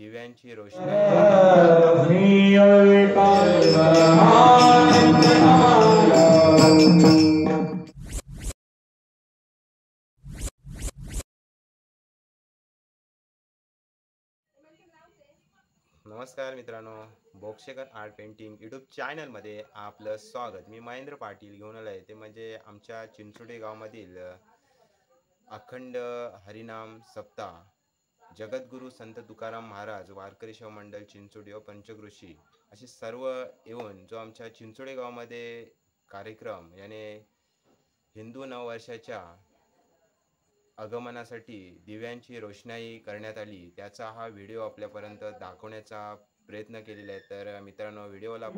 दिव्यांची रोषणाई नमस्कार मित्रांनो, बोक्षेकर आर्ट पेंटिंग यूट्यूब चॅनलमध्ये आपलं स्वागत. मी महेंद्र पाटील घेऊन आलो आहे ते म्हणजे आमच्या चिंचोडे गावामधील अखंड हरिनाम सप्ताह जगद्गुरू संत तुकाराम महाराज वारकरी सेवा मंडळ चिंचोडी व पंचकृषी असे सर्व येऊन जो आमच्या चिंचोडे गावामध्ये कार्यक्रम याने हिंदू नववर्षाच्या आगमनासाठी दिव्यांची रोषणाई करण्यात आली, त्याचा हा व्हिडिओ आपल्यापर्यंत दाखवण्याचा प्रयत्न केलेला आहे. तर मित्रांनो, व्हिडिओला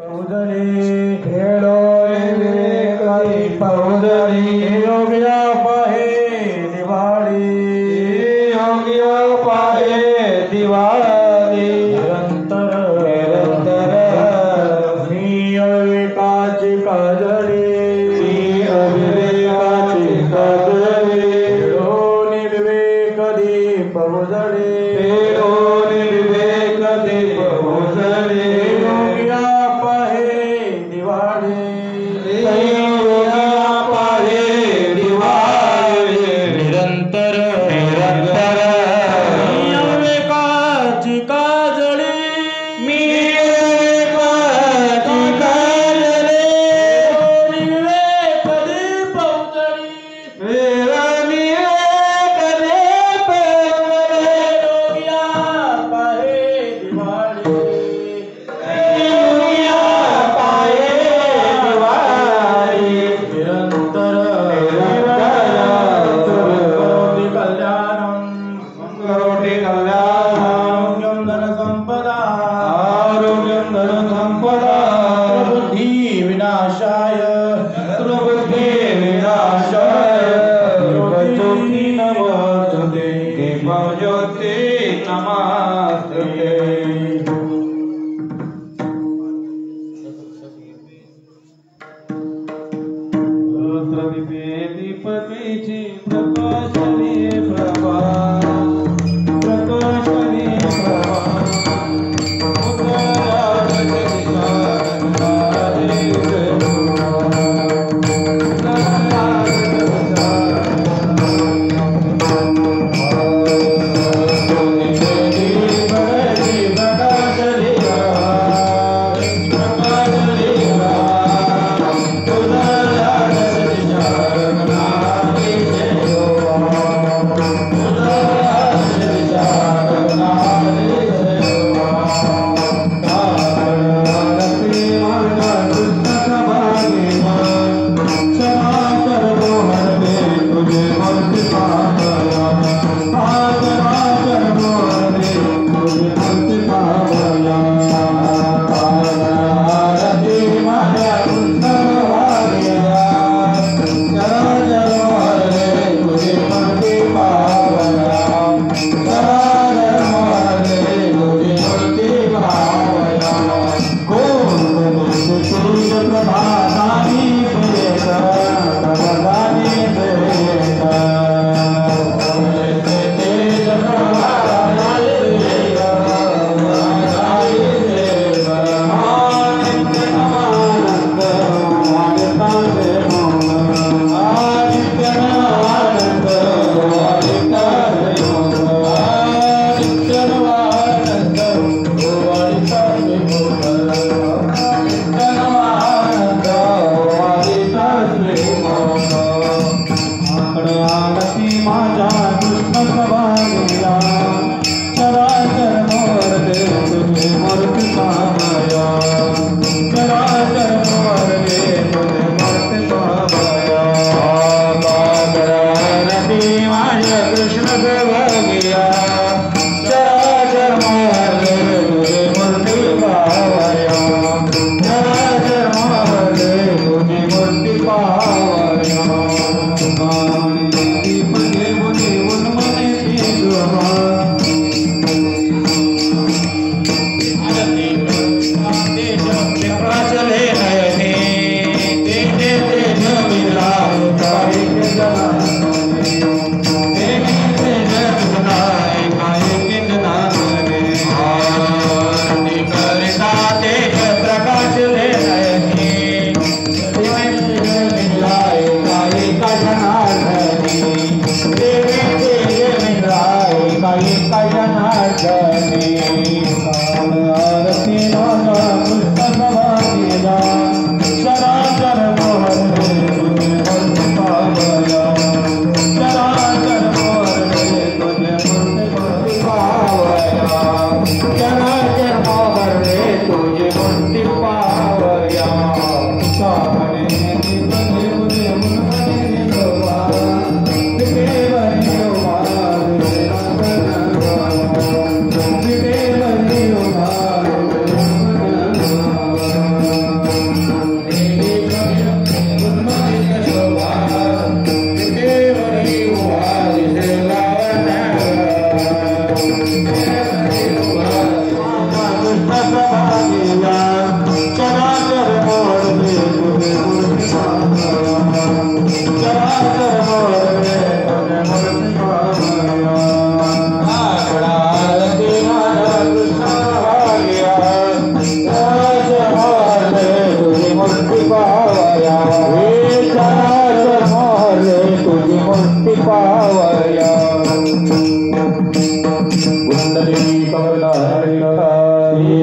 श्री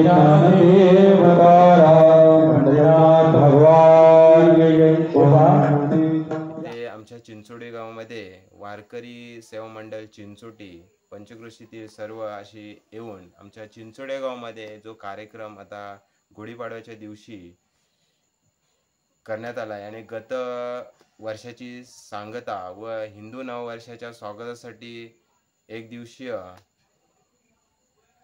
ज्ञानदेव भगवान ते आमच्या चिंचोडी गावामध्ये वारकरी सेवा मंडळ चिंचोटी पंचक्रोशीतील सर्व अशी येऊन आमच्या चिंचोडे गावामध्ये जो कार्यक्रम आता गुढीपाडव्याच्या दिवशी करण्यात आला आहे आणि गत वर्षाची सांगता व हिंदू नववर्षाच्या स्वागतासाठी एक दिवसीय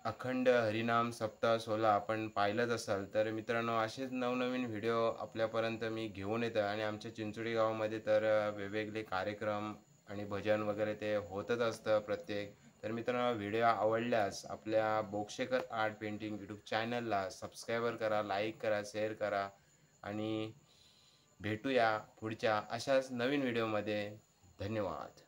अखंड हरिनाम सप्ताह सोहळा आपण पाहिलंच असाल तर मित्रांनो, असेच नवनवीन व्हिडिओ आपल्यापर्यंत मी घेऊन येतो आणि आमच्या चिंचोडी गावामध्ये तर वेगवेगळे कार्यक्रम आणि भजन वगैरे ते होतच असतं प्रत्येक. तर मित्रांनो, व्हिडिओ आवडल्यास आपल्या बोक्षेकर आर्ट पेंटिंग यूट्यूब चॅनलला सबस्क्राईबर करा, लाईक करा, शेअर करा आणि भेटूया पुढच्या अशाच नवीन व्हिडिओमध्ये. धन्यवाद.